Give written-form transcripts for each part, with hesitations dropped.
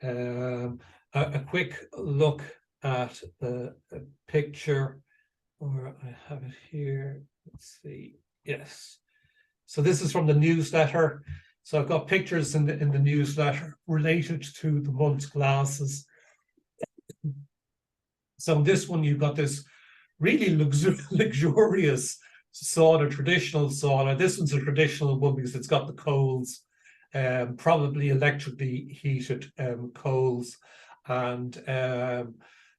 A quick look at the picture, or I have it here. Let's see. Yes. So this is from the newsletter. So I've got pictures in the newsletter related to the month's classes. So this one, you've got this really luxurious sauna, traditional sauna. This one's a traditional one because it's got the coals, probably electrically heated coals. And the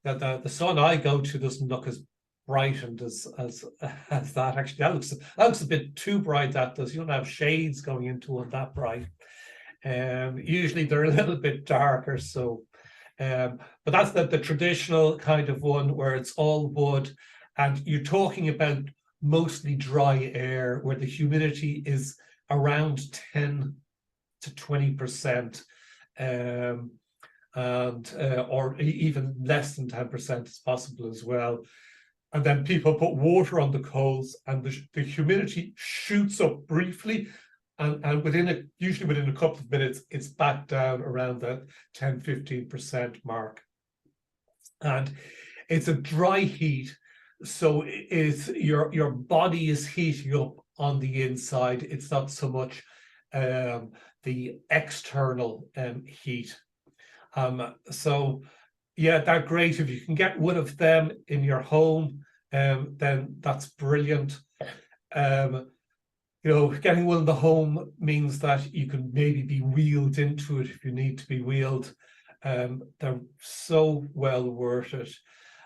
sauna I go to doesn't look as brightened as that. Actually, that looks a bit too bright. That does. You don't have shades going into it that bright. Usually they're a little bit darker. So, but that's the traditional kind of one where it's all wood, and you're talking about mostly dry air where the humidity is around 10 to 20%, or even less than 10% is possible as well. And then people put water on the coals, and the humidity shoots up briefly, and usually within a couple of minutes, it's back down around the 10-15% mark. And it's a dry heat, so it's your body is heating up on the inside. It's not so much the external heat. So yeah, they're great. If you can get one of them in your home, then that's brilliant. You know, getting one in the home means that you can maybe be wheeled into it if you need to be wheeled. They're so well worth it.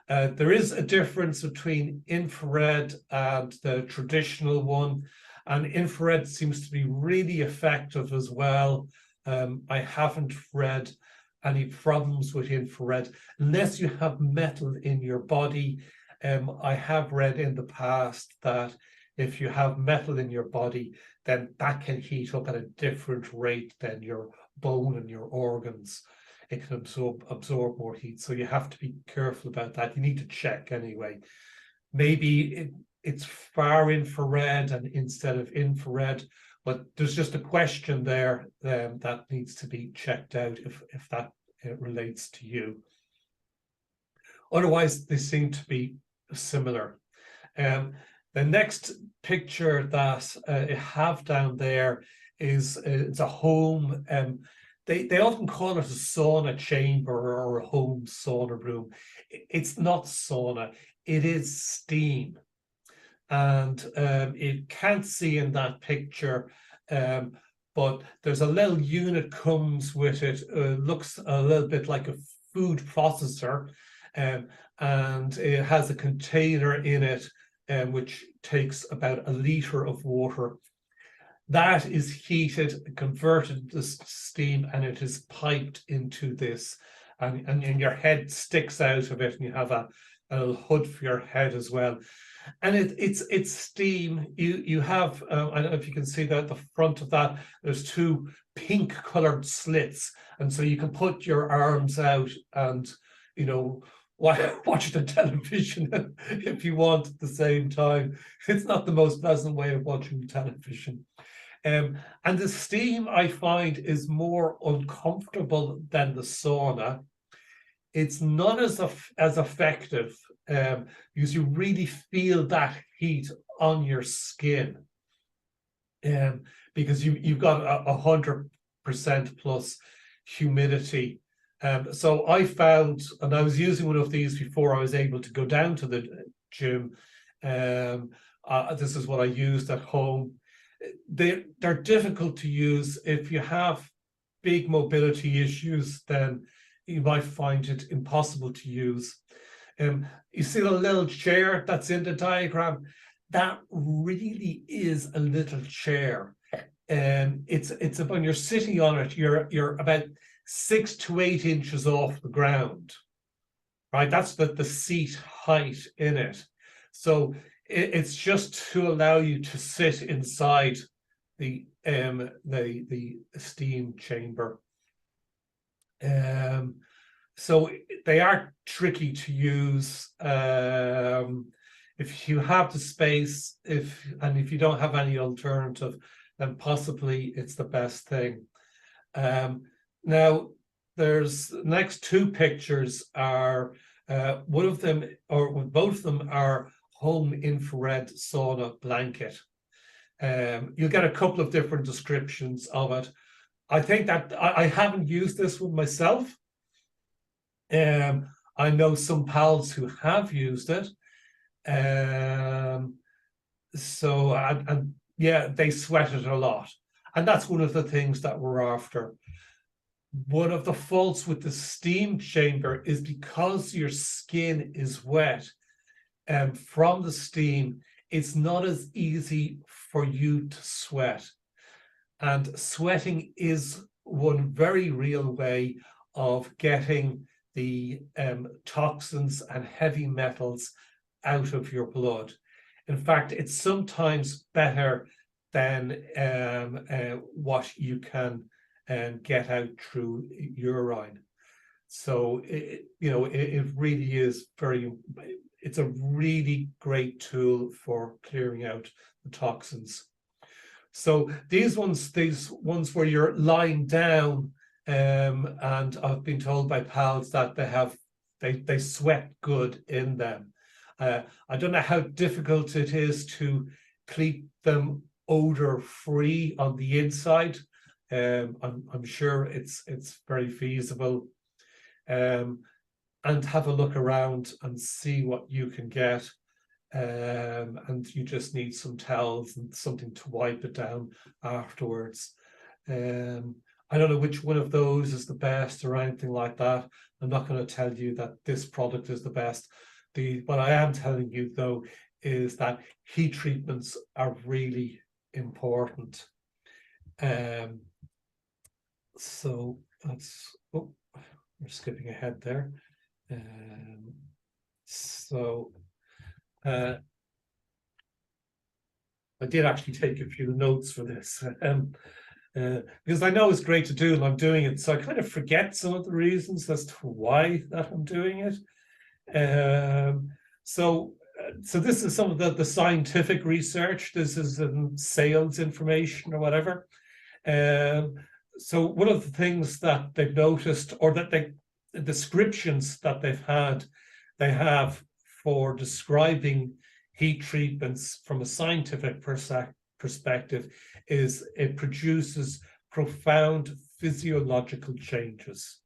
There is a difference between infrared and the traditional one, and infrared seems to be really effective as well. I haven't read any problems with infrared unless you have metal in your body. I have read in the past that if you have metal in your body, then that can heat up at a different rate than your bone and your organs. It can absorb more heat, so you have to be careful about that. You need to check anyway. Maybe it's far infrared and instead of infrared, but there's just a question there that needs to be checked out if that relates to you. Otherwise, they seem to be similar. The next picture that I have down there is it's a home. They often call it a sauna chamber or a home sauna room. It's not sauna, it is steam. And you can't see in that picture, but there's a little unit comes with it. Looks a little bit like a food processor, and it has a container in it which takes about 1 liter of water. That is heated, converted to steam, and it is piped into this. And your head sticks out of it, and you have a little hood for your head as well. And it's steam. You have, I don't know if you can see that at the front of that, there's 2 pink colored slits. And so you can put your arms out and, you know, watch the television if you want at the same time. It's not the most pleasant way of watching television. And the steam, I find, is more uncomfortable than the sauna. It's not as effective because you really feel that heat on your skin, because you've got 100% plus humidity. So I found, and I was using one of these before I was able to go down to the gym. This is what I used at home. They're difficult to use. If you have big mobility issues, then you might find it impossible to use. You see the little chair that's in the diagram? That really is a little chair. It's when you're sitting on it, you're about 6 to 8 inches off the ground, right? That's the seat height in it. So it's just to allow you to sit inside the steam chamber. So they are tricky to use. If you have the space, if you don't have any alternative, then possibly it's the best thing. Now, there's the next two pictures are one of them, or both of them, are home infrared sauna blanket. You'll get a couple of different descriptions of it. I think that I haven't used this one myself. I know some pals who have used it. So, and yeah, they sweat it a lot. And that's one of the things that we're after. One of the faults with the steam chamber is because your skin is wet from the steam, it's not as easy for you to sweat. And sweating is one very real way of getting the toxins and heavy metals out of your blood. In fact, it's sometimes better than what you can get out through urine. So, it really is it's a really great tool for clearing out the toxins. So these ones where you're lying down, and I've been told by pals that they sweat good in them. I don't know how difficult it is to keep them odor free on the inside. I'm sure it's very feasible. And have a look around and see what you can get. And you just need some towels and something to wipe it down afterwards. I don't know which one of those is the best or anything like that. I'm not going to tell you that this product is the best. What I am telling you, though, is that heat treatments are really important. So that's, we're skipping ahead there. I did actually take a few notes for this, because I know it's great to do and I'm doing it, so I kind of forget some of the reasons as to why that I'm doing it. So this is some of the scientific research. This is sales information or whatever. So one of the things that they've noticed, or that the descriptions that they have for describing heat treatments from a scientific perspective is it produces profound physiological changes.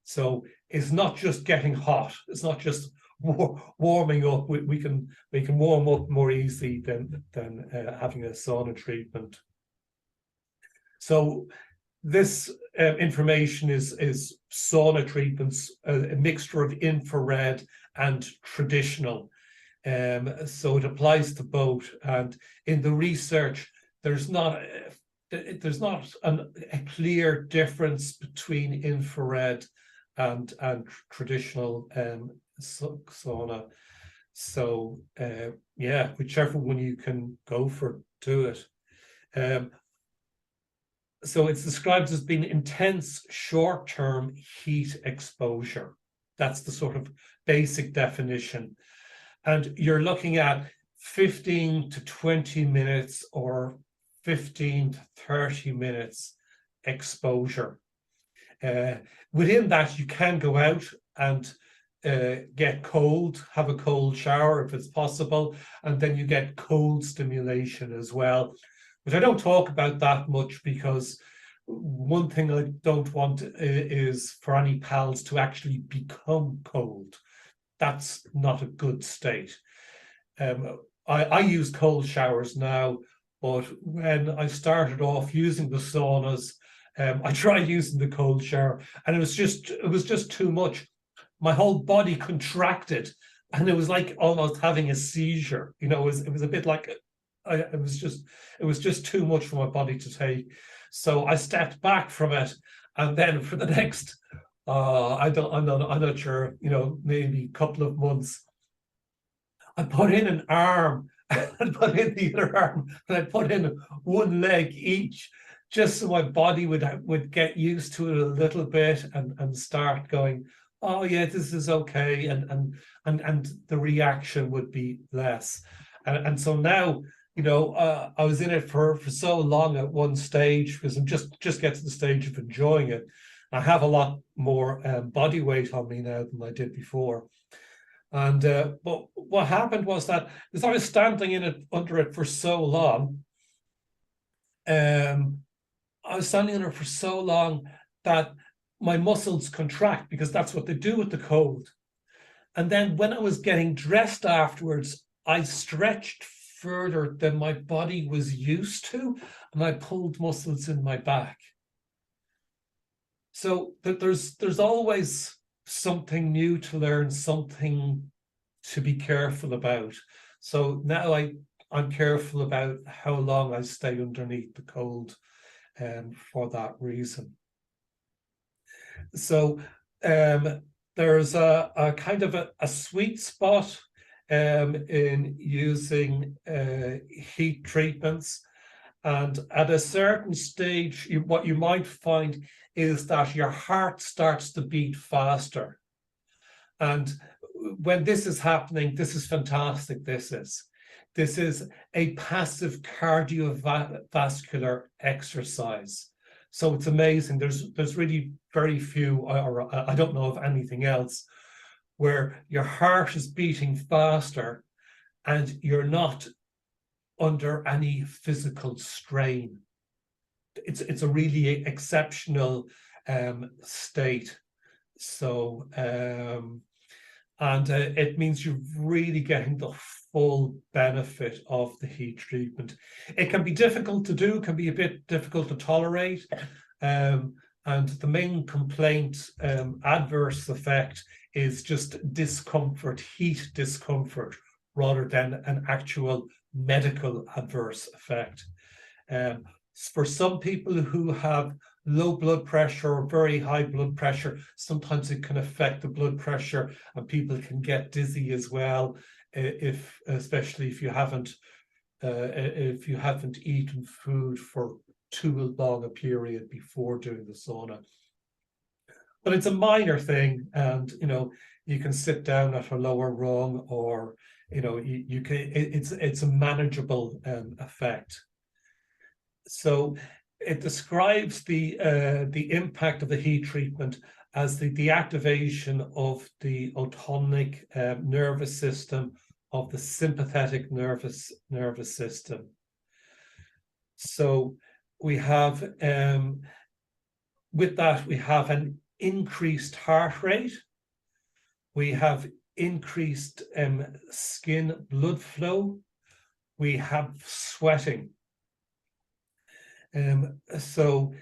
So it's not just getting hot. It's not just warming up. We can warm up more easily than having a sauna treatment. So this information is sauna treatments, a mixture of infrared and traditional. So it applies to both. And in the research, there's not a clear difference between infrared and traditional sauna. So yeah, whichever one you can go for, do it. So it's described as being intense short-term heat exposure. That's the sort of basic definition. And you're looking at 15 to 20 minutes or 15 to 30 minutes exposure. Within that, you can go out and get cold, have a cold shower if it's possible, and then you get cold stimulation as well. But I don't talk about that much, because one thing I don't want is for any pals to actually become cold. That's not a good state. I use cold showers now, but when I started off using the saunas, I tried using the cold shower, and it was just too much. My whole body contracted, and it was like almost having a seizure. It was a bit like it was just too much for my body to take. So I stepped back from it, and then for the next I'm not sure, maybe a couple of months, I put in an arm and put in the other arm, and I put in one leg each, just so my body would get used to it a little bit and start going, oh yeah, this is okay, and the reaction would be less. And so now, I was in it for so long at one stage, because I'm just get to the stage of enjoying it. I have a lot more body weight on me now than I did before. And but what happened was that as I was standing in it under it for so long, I was standing under it for so long that my muscles contract, because that's what they do with the cold. And then when I was getting dressed afterwards, I stretched further than my body was used to, and I pulled muscles in my back. So that there's always something new to learn, something to be careful about. So now I'm careful about how long I stay underneath the cold, for that reason. So there's a kind of a sweet spot in using heat treatments. And at a certain stage, what you might find is that your heart starts to beat faster. And when this is happening, this is fantastic. This is a passive cardiovascular exercise. So it's amazing. There's really very few, or I don't know of anything else, where your heart is beating faster and you're not under any physical strain. It's a really exceptional state. So and it means you're really getting the full benefit of the heat treatment. It can be difficult to do, can be a bit difficult to tolerate. And the main complaint, adverse effect, is just discomfort, heat discomfort, rather than an actual medical adverse effect. For some people who have low blood pressure or very high blood pressure, sometimes it can affect the blood pressure, and people can get dizzy as well, especially if you haven't eaten food for too long a period before doing the sauna. But it's a minor thing, and you can sit down at a lower rung, or you can. It's a manageable effect. So it describes the impact of the heat treatment as the activation of the autonomic nervous system, of the sympathetic nervous system. So we have, with that, we have an increased heart rate. We have increased skin blood flow. We have sweating. So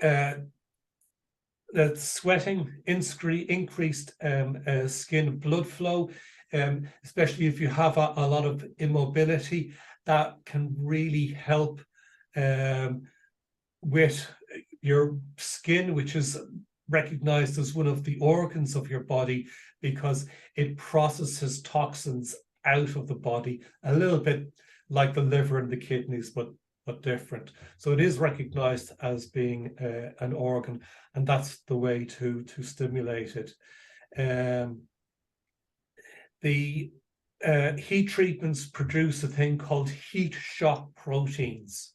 that sweating, increased skin blood flow, especially if you have a lot of immobility, that can really help with your skin, which is recognized as one of the organs of your body, because it processes toxins out of the body, a little bit like the liver and the kidneys, but different. So it is recognized as being an organ, and that's the way to stimulate it. The heat treatments produce a thing called heat shock proteins.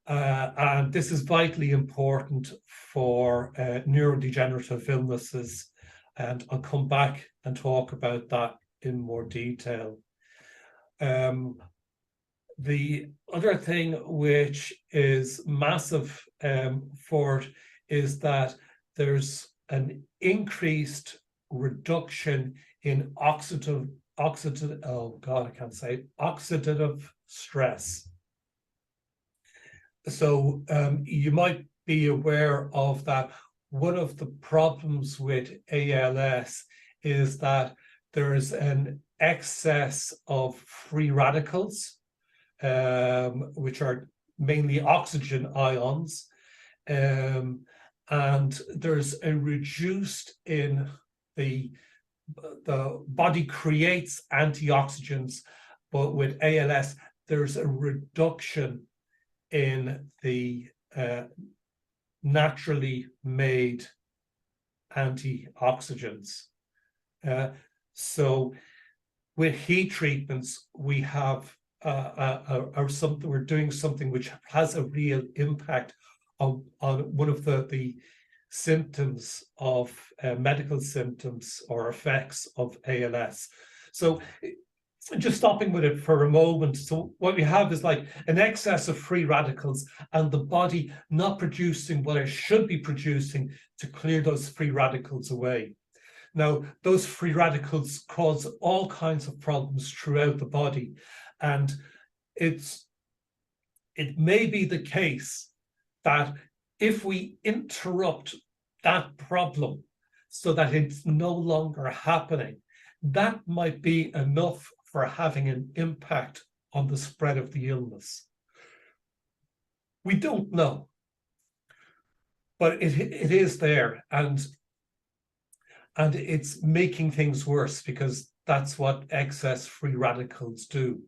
And this is vitally important for neurodegenerative illnesses. And I'll come back and talk about that in more detail. The other thing which is massive for it is that there's an increased reduction in oxidative stress. So you might be aware of that. One of the problems with ALS is that there is an excess of free radicals, which are mainly oxygen ions, and there's a reduced in the body creates antioxidants, but with ALS there's a reduction in the naturally made antioxidants. So with heat treatments, we have we're doing something which has a real impact on one of the symptoms of medical symptoms or effects of ALS. So just stopping with it for a moment. So what we have is like an excess of free radicals and the body not producing what it should be producing to clear those free radicals away. Now, those free radicals cause all kinds of problems throughout the body. And it may be the case that if we interrupt that problem so that it's no longer happening, that might be enough for having an impact on the spread of the illness. We don't know, but it is there, and it's making things worse because that's what excess free radicals do.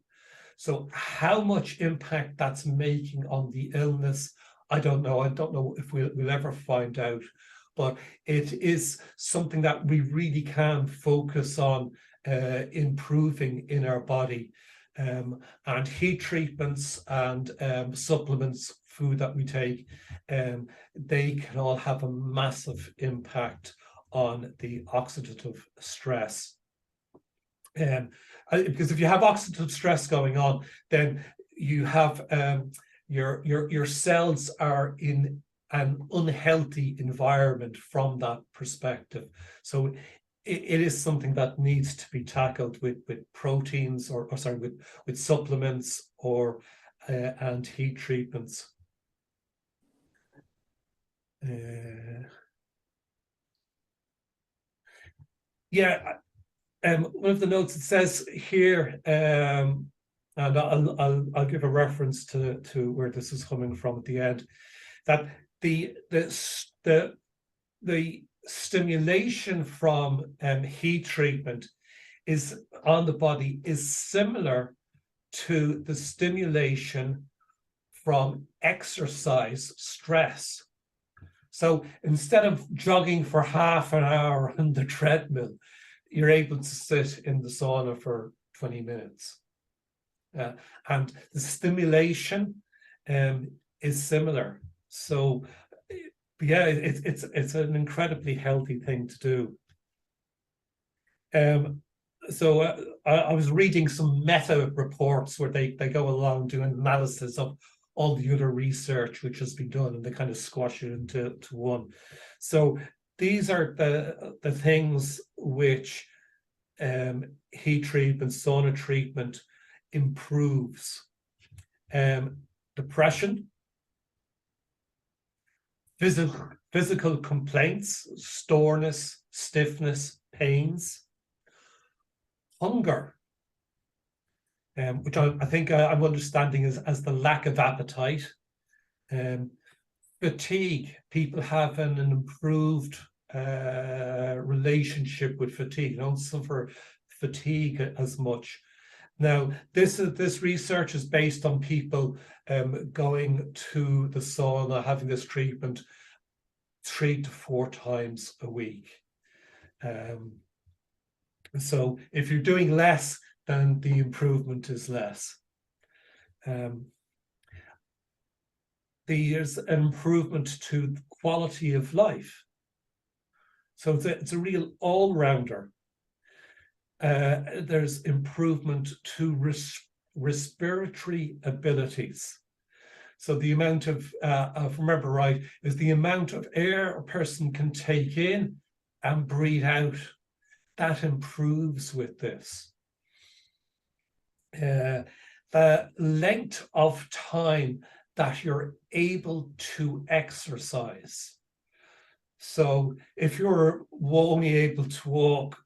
So how much impact that's making on the illness, I don't know. I don't know if we'll ever find out, but it is something that we really can focus on improving in our body. And heat treatments and supplements, food that we take, they can all have a massive impact on the oxidative stress. Because if you have oxidative stress going on, then you have your cells are in an unhealthy environment from that perspective. So it is something that needs to be tackled with proteins or sorry, with supplements or and heat treatments. Yeah. One of the notes, it says here, and I'll give a reference to where this is coming from at the end, that the stimulation from heat treatment is on the body is similar to the stimulation from exercise stress. So instead of jogging for half an hour on the treadmill, you're able to sit in the sauna for 20 minutes. And the stimulation is similar. So yeah, it's an incredibly healthy thing to do. So I was reading some meta reports where they go along doing analysis of all the other research which has been done, and they kind of squash it into one. So these are the things which heat treatment, sauna treatment improves. Depression, physical complaints, soreness, stiffness, pains, hunger, which I think I'm understanding as the lack of appetite, fatigue. People have an improved relationship with fatigue. They don't suffer fatigue as much. Now, this research is based on people going to the sauna, having this treatment 3 to 4 times a week. So if you're doing less, then the improvement is less. There's an improvement to the quality of life. So it's a real all-rounder. There's improvement to respiratory abilities. So the amount of, if I remember right, is the amount of air a person can take in and breathe out. That improves with this. The length of time that you're able to exercise. So if you're only able to walk,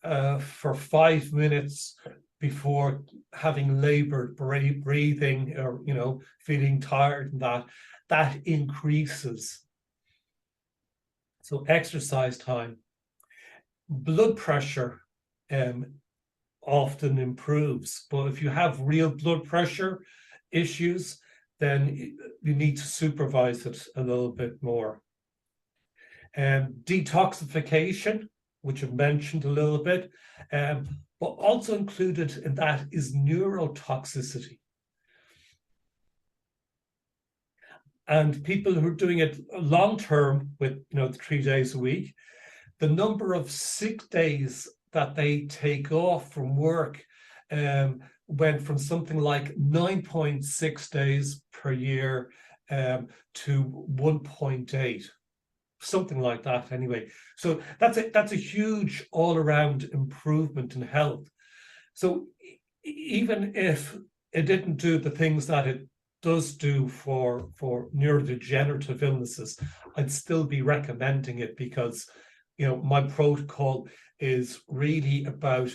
for 5 minutes before having labored breathing or, feeling tired, and that increases. So exercise time. Blood pressure often improves, but if you have real blood pressure issues, then you need to supervise it a little bit more. Detoxification, which I've mentioned a little bit, but also included in that is neurotoxicity. And people who are doing it long term with, you know, 3 days a week, the number of sick days that they take off from work went from something like 9.6 days per year to 1.8, something like that anyway. So that's a huge all-around improvement in health. So even if it didn't do the things that it does do for neurodegenerative illnesses, I'd still be recommending it, because, you know, my protocol is really about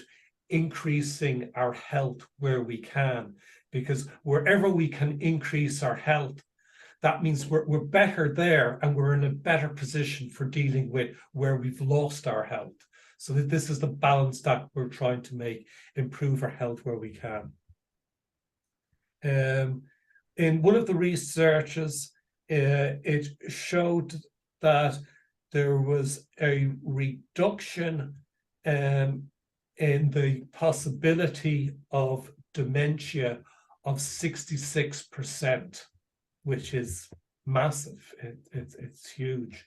increasing our health where we can, because wherever we can increase our health, that means we're better there, and we're in a better position for dealing with where we've lost our health. So that this is the balance that we're trying to make, improve our health where we can. In one of the researches, it showed that there was a reduction in the possibility of dementia of 66%, which is massive. It's huge.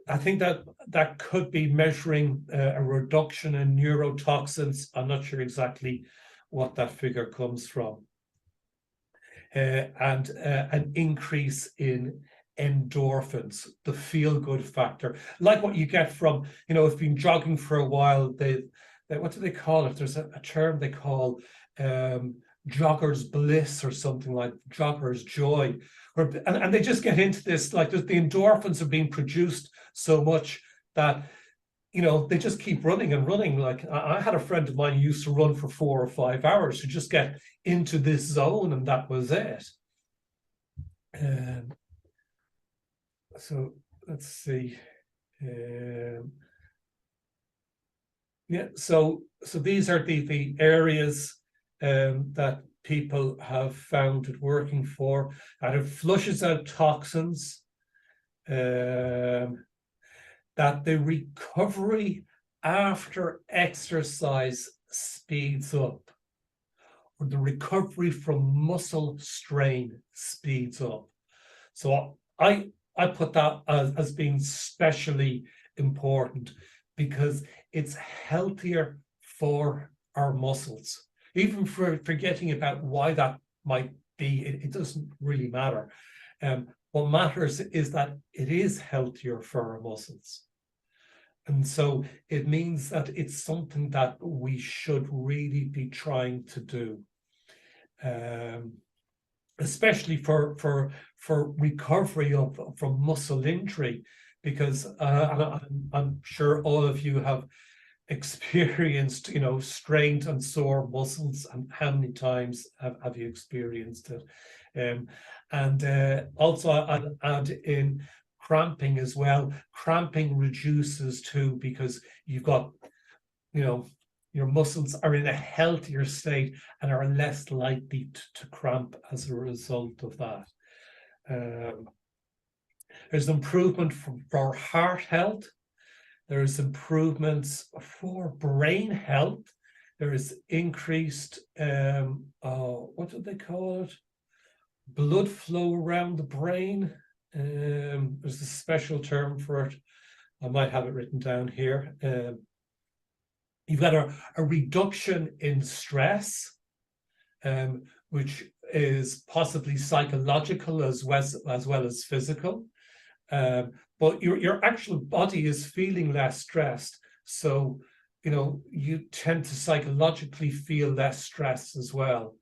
I think that could be measuring a reduction in neurotoxins. I'm not sure exactly what that figure comes from. And an increase in endorphins, the feel-good factor, like what you get from, you know, if you've been jogging for a while, they what do they call it? There's a term they call jogger's bliss, or something like jogger's joy, and they just get into this, like the endorphins are being produced so much that, you know, they just keep running and running. Like I had a friend of mine who used to run for 4 or 5 hours to just get into this zone, and that was it. So let's see. Yeah, so these are the areas that people have found it working for, and it flushes out toxins, that the recovery after exercise speeds up, or the recovery from muscle strain speeds up. So I put that as being especially important, because it's healthier for our muscles. Even for forgetting about why that might be, it doesn't really matter. What matters is that it is healthier for our muscles. And so it means that it's something that we should really be trying to do. Especially for recovery from muscle injury, because I'm sure all of you have experienced, you know, strained and sore muscles, and how many times have you experienced it? Also I'd add in cramping as well. Cramping reduces too, because you've got, you know, your muscles are in a healthier state and are less likely to cramp as a result of that. There's improvement for heart health. There's improvements for brain health. There is increased, what do they call it? Blood flow around the brain. There's a special term for it. I might have it written down here. You've got a reduction in stress, which is possibly psychological as well as physical. But your actual body is feeling less stressed. So, you know, you tend to psychologically feel less stress as well.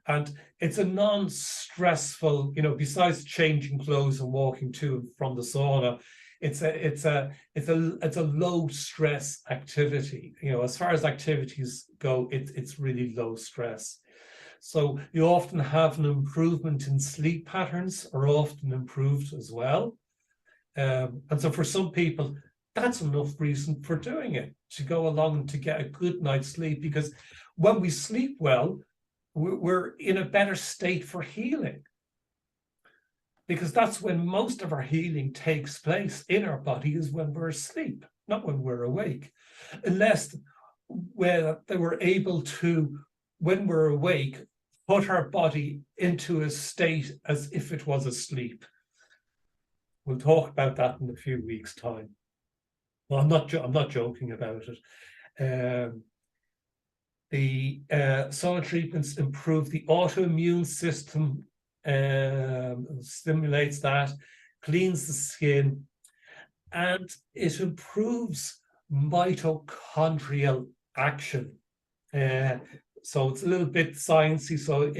And it's a non-stressful, you know, besides changing clothes and walking to and from the sauna, it's a low stress activity. You know, as far as activities go, it's really low stress. So you often have an improvement in sleep patterns, are often improved as well. And so for some people, that's enough reason for doing it, to go along and to get a good night's sleep, because when we sleep well, we're in a better state for healing, because that's when most of our healing takes place in our body, is when we're asleep, not when we're awake. Unless they were able to, when we're awake, put our body into a state as if it was asleep. We'll talk about that in a few weeks' time. Well, I'm not joking about it. The sauna treatments improve the autoimmune system, stimulates that, cleans the skin, and it improves mitochondrial action. So it's a little bit sciencey, so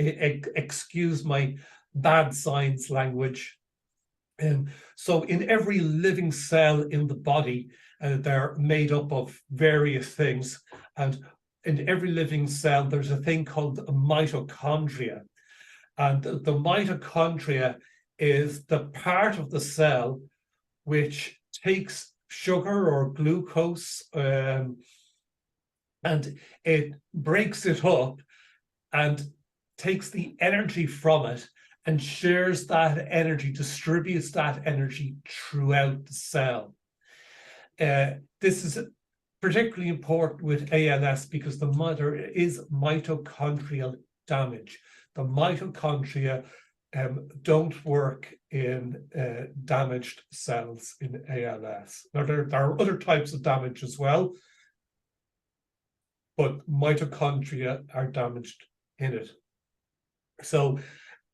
excuse my bad science language. So in every living cell in the body, they're made up of various things. And in every living cell, there's a thing called a mitochondria. And the mitochondria is the part of the cell which takes sugar or glucose, and it breaks it up and takes the energy from it and shares that energy, distributes that energy throughout the cell. This is particularly important with ALS because there is mitochondrial damage. The mitochondria don't work in damaged cells in ALS. Now, there are other types of damage as well, but mitochondria are damaged in it. So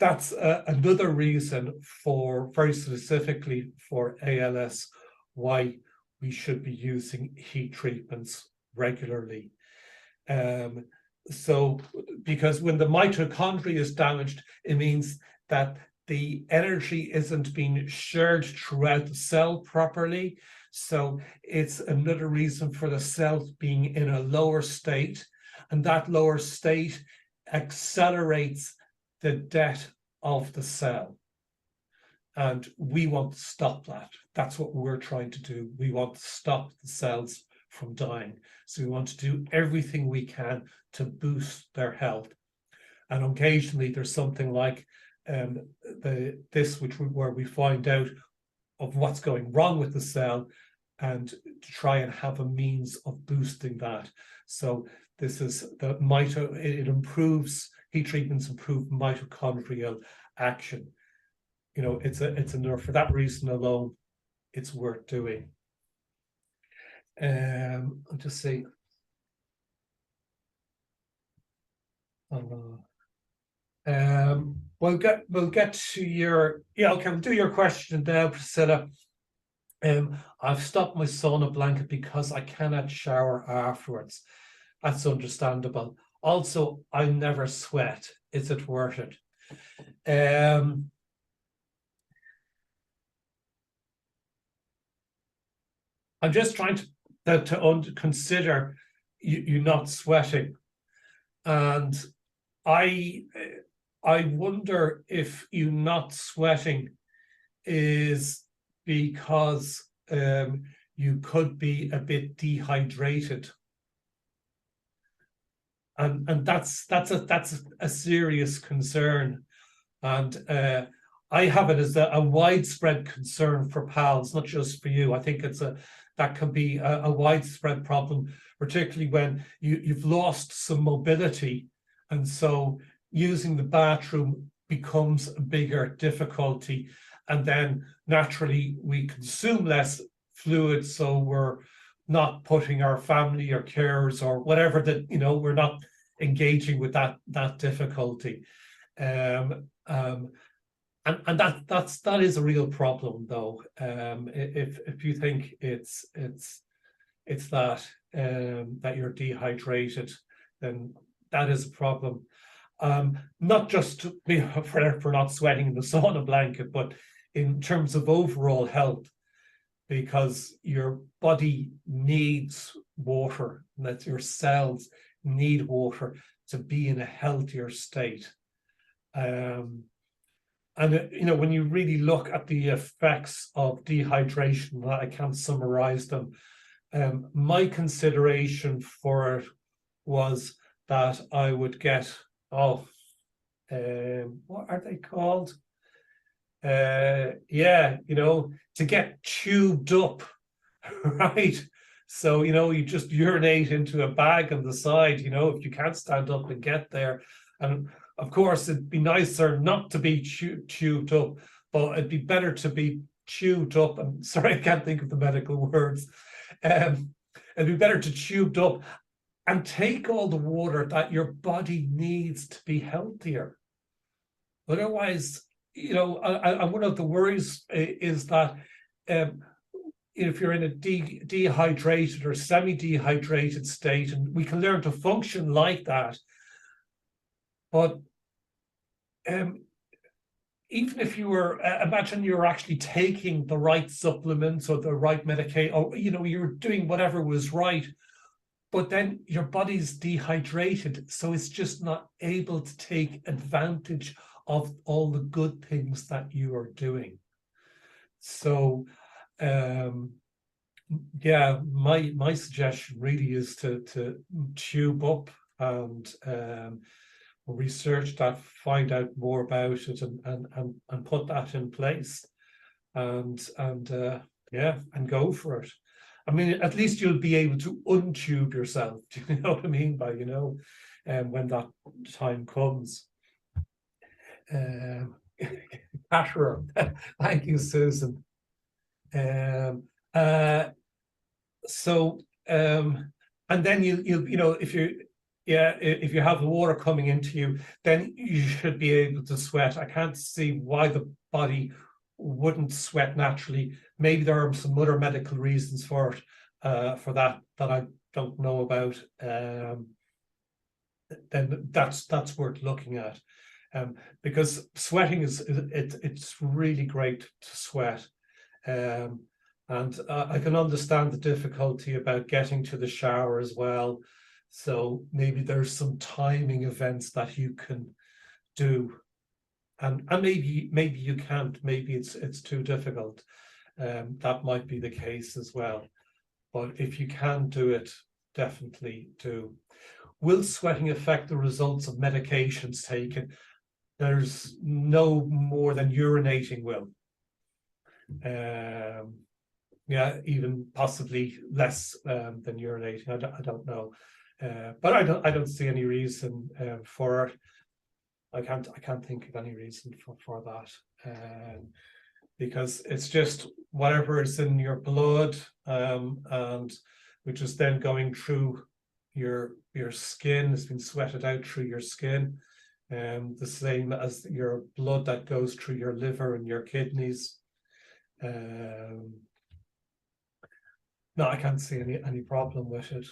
that's another reason for, very specifically for ALS, why we should be using heat treatments regularly. So, because when the mitochondria is damaged, it means that the energy isn't being shared throughout the cell properly. So it's another reason for the cell being in a lower state, and that lower state accelerates the death of the cell. And we want to stop that. That's what we're trying to do. We want to stop the cells from dying. So we want to do everything we can to boost their health. And occasionally there's something like where we find out of what's going wrong with the cell and to try and have a means of boosting that. So this is it improves, heat treatments improve mitochondrial action. You know, it's a nerve. For that reason alone, it's worth doing. I'll just see. We'll get to your, okay, we'll do your question now, Priscilla. I've stopped my sauna blanket because I cannot shower afterwards. That's understandable. Also, I never sweat. Is it worth it? I'm just trying to consider you not sweating, and I wonder if you not sweating is because you could be a bit dehydrated, and that's a serious concern, and I have it as a widespread concern for pals, not just for you. I think that can be a widespread problem, particularly when you've lost some mobility, and so using the bathroom becomes a bigger difficulty. And then naturally we consume less fluid, so we're not putting our family or carers or whatever that, we're not engaging with that difficulty. And that is a real problem, though. If you think it's that you're dehydrated, then that is a problem. Not just for not sweating in the sauna blanket, but in terms of overall health, because your body needs water, and that your cells need water to be in a healthier state. And when you really look at the effects of dehydration, I can't summarize them. My consideration for it was that I would get what are they called? To get tubed up, right? So, you just urinate into a bag on the side, if you can't stand up and get there. And Of course, it'd be nicer not to be tubed up, but it'd be better to be tubed up. And sorry, I can't think of the medical words. It'd be better to tubed up and take all the water that your body needs to be healthier. Otherwise, you know, one of the worries is that if you're in a dehydrated or semi-dehydrated state, and we can learn to function like that, but even if you were, imagine you're actually taking the right supplements or the right medication, or, you know, you're doing whatever was right, but then your body's dehydrated, so it's just not able to take advantage of all the good things that you are doing. So, yeah, my suggestion really is to tube up and research that, find out more about it, and put that in place, and yeah, and go for it. I mean, at least you'll be able to untube yourself. Do you know what I mean by, you know, when that time comes. Catterer. Thank you, Susan. So and then you know, if you have the water coming into you, then you should be able to sweat. I can't see why the body wouldn't sweat naturally. Maybe there are some other medical reasons for it, for that I don't know about. Then that's worth looking at, because sweating it's really great to sweat. And I can understand the difficulty about getting to the shower as well. So maybe there's some timing events that you can do, and maybe you can't. Maybe it's too difficult. That might be the case as well. But if you can do it, definitely do. Will sweating affect the results of medications taken? There's no more than urinating will. Yeah, even possibly less than urinating. I don't know, but I don't see any reason for it. I can't think of any reason for that, because it's just whatever is in your blood, and which is then going through your skin. It's been sweated out through your skin, the same as your blood that goes through your liver and your kidneys. No, I can't see any problem with it.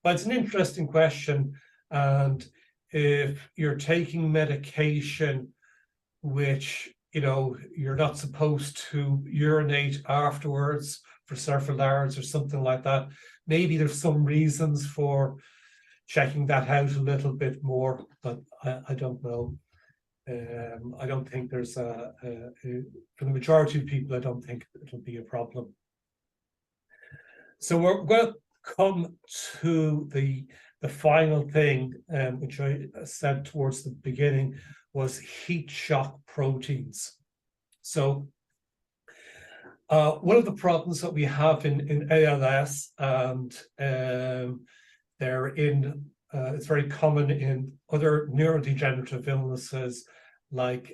But it's an interesting question. And if you're taking medication, which, you know, you're not supposed to urinate afterwards for several hours or something like that, maybe there's some reasons for checking that out a little bit more, but I don't know. I don't think there's for the majority of people, I don't think it'll be a problem. So we're going to come to the final thing, which I said towards the beginning, was heat shock proteins. So one of the problems that we have in ALS, and they're in, it's very common in other neurodegenerative illnesses like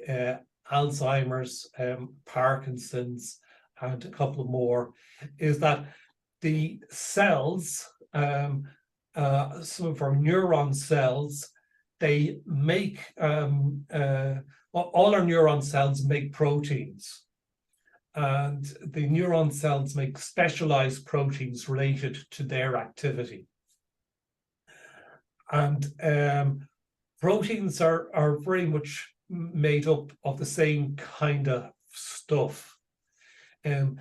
Alzheimer's, Parkinson's, and a couple more, is that the cells, some of our neuron cells, they make, all our neuron cells make proteins. And the neuron cells make specialized proteins related to their activity. And proteins are very much made up of the same kind of stuff. And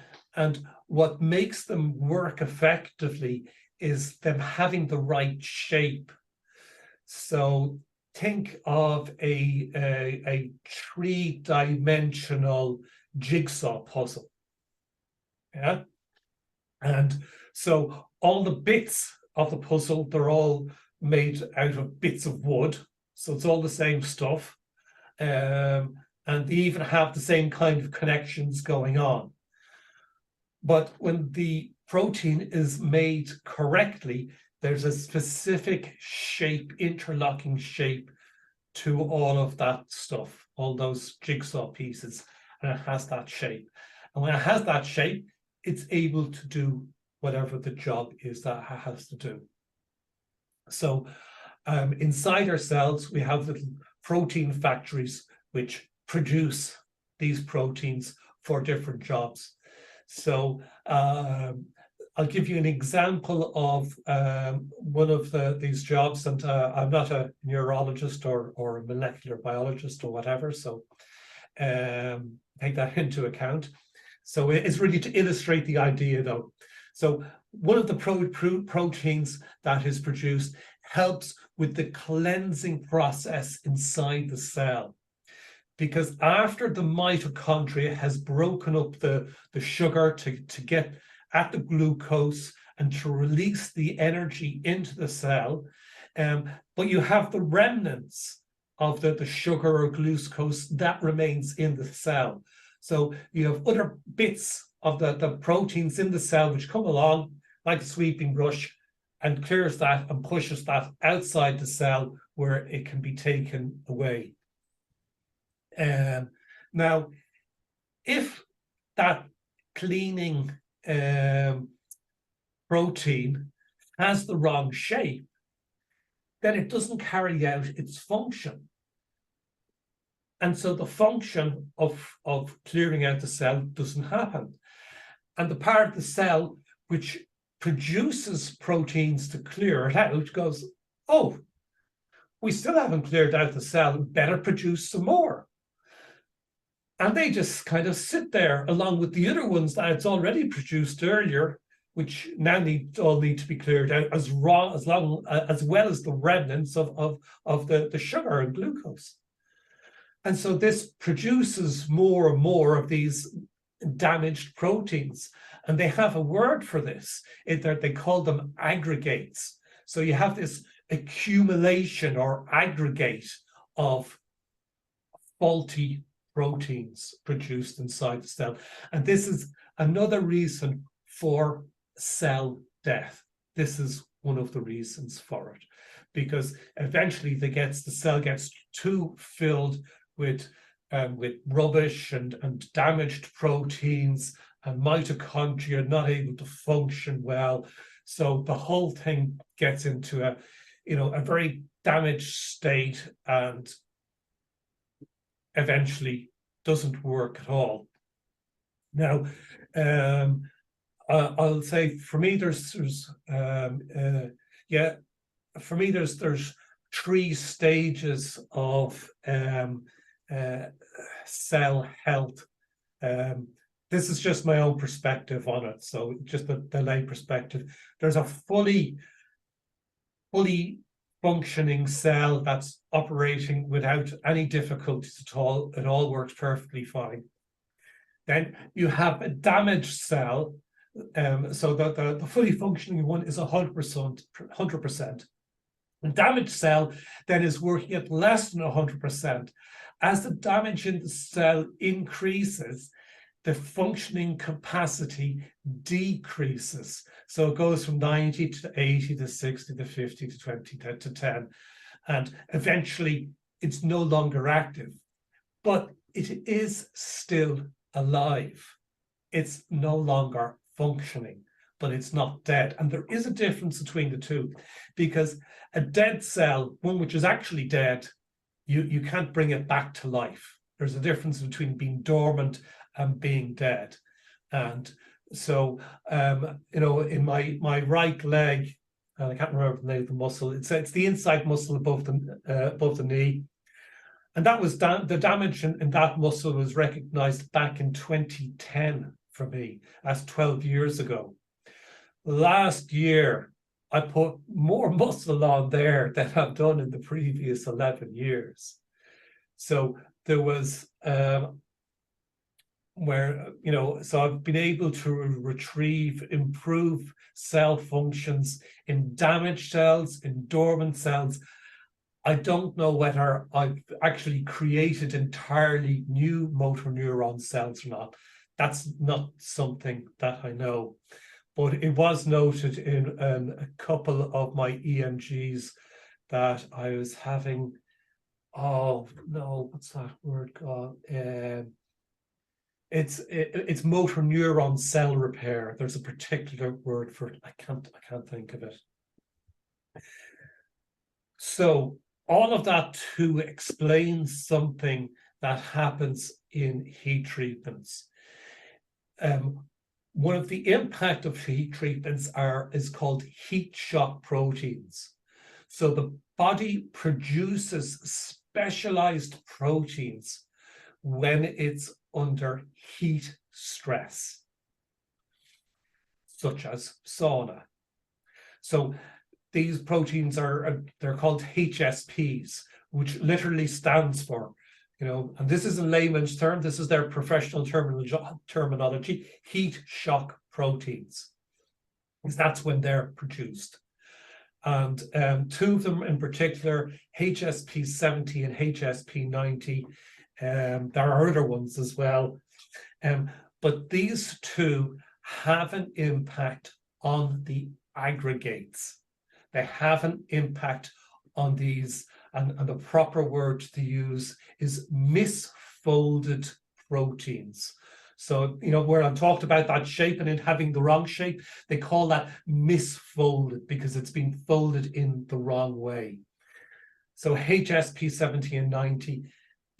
what makes them work effectively is them having the right shape. So think of a three-dimensional jigsaw puzzle. Yeah. And so all the bits of the puzzle, they're all made out of bits of wood. So it's all the same stuff. And they even have the same kind of connections going on. But when the protein is made correctly, there's a specific shape, interlocking shape to all of that stuff, all those jigsaw pieces, and it has that shape. And when it has that shape, it's able to do whatever the job is that it has to do. So inside our cells, we have little protein factories which produce these proteins for different jobs. So I'll give you an example of one of these jobs, and I'm not a neurologist or a molecular biologist or whatever, so take that into account. So it's really to illustrate the idea, though. So one of the proteins that is produced helps with the cleansing process inside the cell. Because after the mitochondria has broken up the sugar to get at the glucose and to release the energy into the cell, but you have the remnants of the sugar or glucose that remains in the cell. So you have other bits of the proteins in the cell which come along like a sweeping brush and clears that and pushes that outside the cell where it can be taken away. Now, if that cleaning protein has the wrong shape, then it doesn't carry out its function. And so the function of clearing out the cell doesn't happen. And the part of the cell which produces proteins to clear it out goes, oh, we still haven't cleared out the cell, better produce some more. And they just kind of sit there along with the other ones that it's already produced earlier, which now all need to be cleared out as well as the remnants of the sugar and glucose. And so this produces more and more of these damaged proteins. And they have a word for this. They call them aggregates. So you have this accumulation or aggregate of faulty proteins produced inside the cell. And this is another reason for cell death. This is one of the reasons for it, because eventually the cell gets too filled with rubbish and damaged proteins and mitochondria not able to function well. So the whole thing gets into a very damaged state and eventually doesn't work at all. Now, I'll say for me, there's three stages of cell health. This is just my own perspective on it, so just the lay perspective. There's a fully functioning cell that's operating without any difficulties at all. It all works perfectly fine. Then you have a damaged cell. So the fully functioning one is 100%. The damaged cell then is working at less than 100%. As the damage in the cell increases, the functioning capacity decreases. So it goes from 90 to 80 to 60 to 50 to 20 to 10. And eventually it's no longer active, but it is still alive. It's no longer functioning, but it's not dead. And there is a difference between the two, because a dead cell, one which is actually dead, you can't bring it back to life. There's a difference between being dormant and being dead. And so, in my right leg, and I can't remember the name of the muscle, it's the inside muscle above the knee. And that was the damage in that muscle was recognized back in 2010 for me. That's 12 years ago. Last year, I put more muscle on there than I've done in the previous 11 years. So there was so I've been able to improve cell functions in damaged cells, in dormant cells. I don't know whether I've actually created entirely new motor neuron cells or not. That's not something that I know. But it was noted in a couple of my EMGs that I was having oh no, what's that word called? It's motor neuron cell repair. There's a particular word for it. I can't think of it. So all of that to explain something that happens in heat treatments. One of the impact of heat treatments is called heat shock proteins. So the body produces specialized proteins when it's under heat stress, such as sauna. So these proteins they're called HSPs, which literally stands for, and this is a layman's term, this is their professional terminology, heat shock proteins, because that's when they're produced. And two of them in particular, HSP 70 and HSP 90, there are other ones as well, but these two have an impact on the aggregates. They have an impact on these, and the proper word to use is misfolded proteins. So, where I talked about that shape and it having the wrong shape, they call that misfolded because it's been folded in the wrong way. So HSP 70 and 90,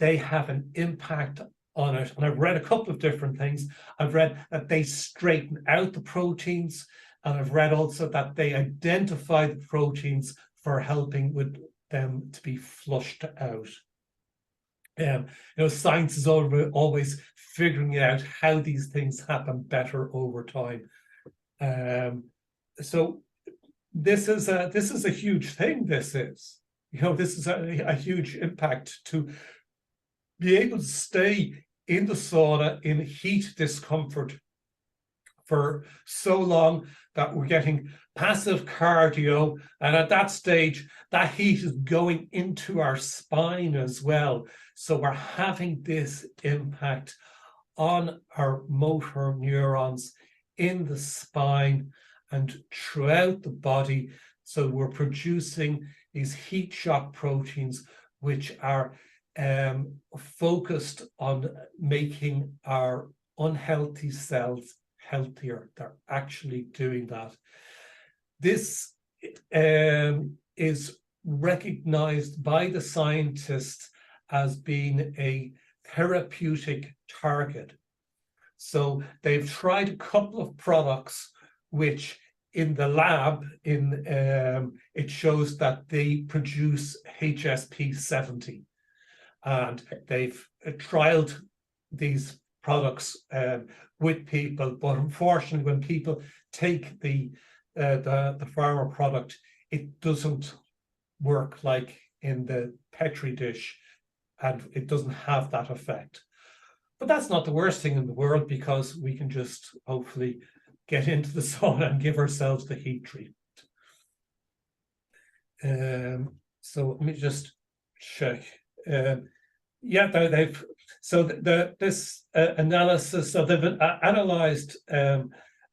they have an impact on it. And I've read a couple of different things. I've read that they straighten out the proteins, and I've read also that they identify the proteins for helping with them to be flushed out. Science is always figuring out how these things happen better over time. So this is a huge thing. This is a huge impact to be able to stay in the sauna in heat discomfort for so long that we're getting passive cardio, and at that stage that heat is going into our spine as well, so we're having this impact on our motor neurons in the spine and throughout the body. So we're producing these heat shock proteins which are focused on making our unhealthy cells healthier. They're actually doing that. This is recognized by the scientists as being a therapeutic target. So they've tried a couple of products which in the lab, it shows that they produce HSP 70. And they've trialed these products with people, but unfortunately, when people take the pharma product, it doesn't work like in the Petri dish, and it doesn't have that effect. But that's not the worst thing in the world, because we can just hopefully get into the sauna and give ourselves the heat treatment. So let me just check. They've this analysis. So they've analyzed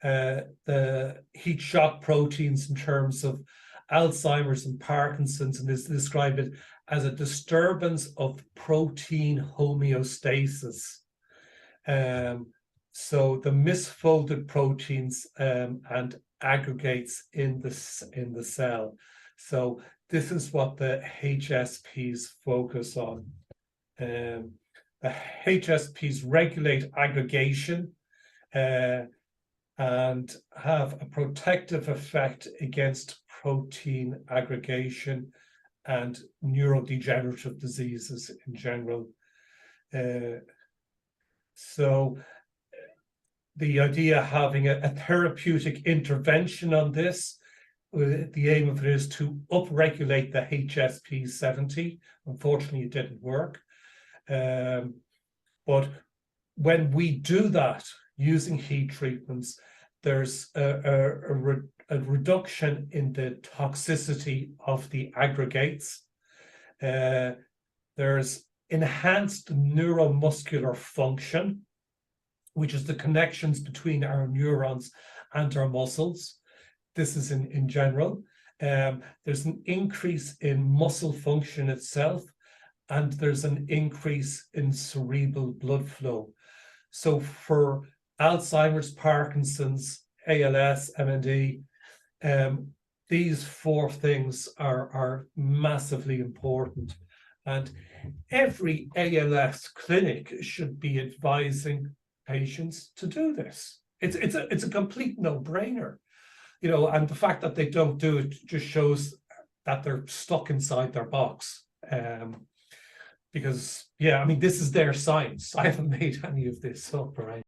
the heat shock proteins in terms of Alzheimer's and Parkinson's, and they describe it as a disturbance of protein homeostasis. So the misfolded proteins and aggregates in the cell. So this is what the HSPs focus on. The HSPs regulate aggregation and have a protective effect against protein aggregation and neurodegenerative diseases in general. So the idea of having a therapeutic intervention on this, the aim of it is to upregulate the HSP 70. Unfortunately, it didn't work. But when we do that using heat treatments, there's a reduction in the toxicity of the aggregates. There's enhanced neuromuscular function, which is the connections between our neurons and our muscles. This is in general. There's an increase in muscle function itself, and there's an increase in cerebral blood flow. So for Alzheimer's, Parkinson's, ALS, MND, these four things are massively important. And every ALS clinic should be advising patients to do this. It's a complete no-brainer, you know, and the fact that they don't do it just shows that they're stuck inside their box. Because, yeah, I mean, this is their science. I haven't made any of this up, right?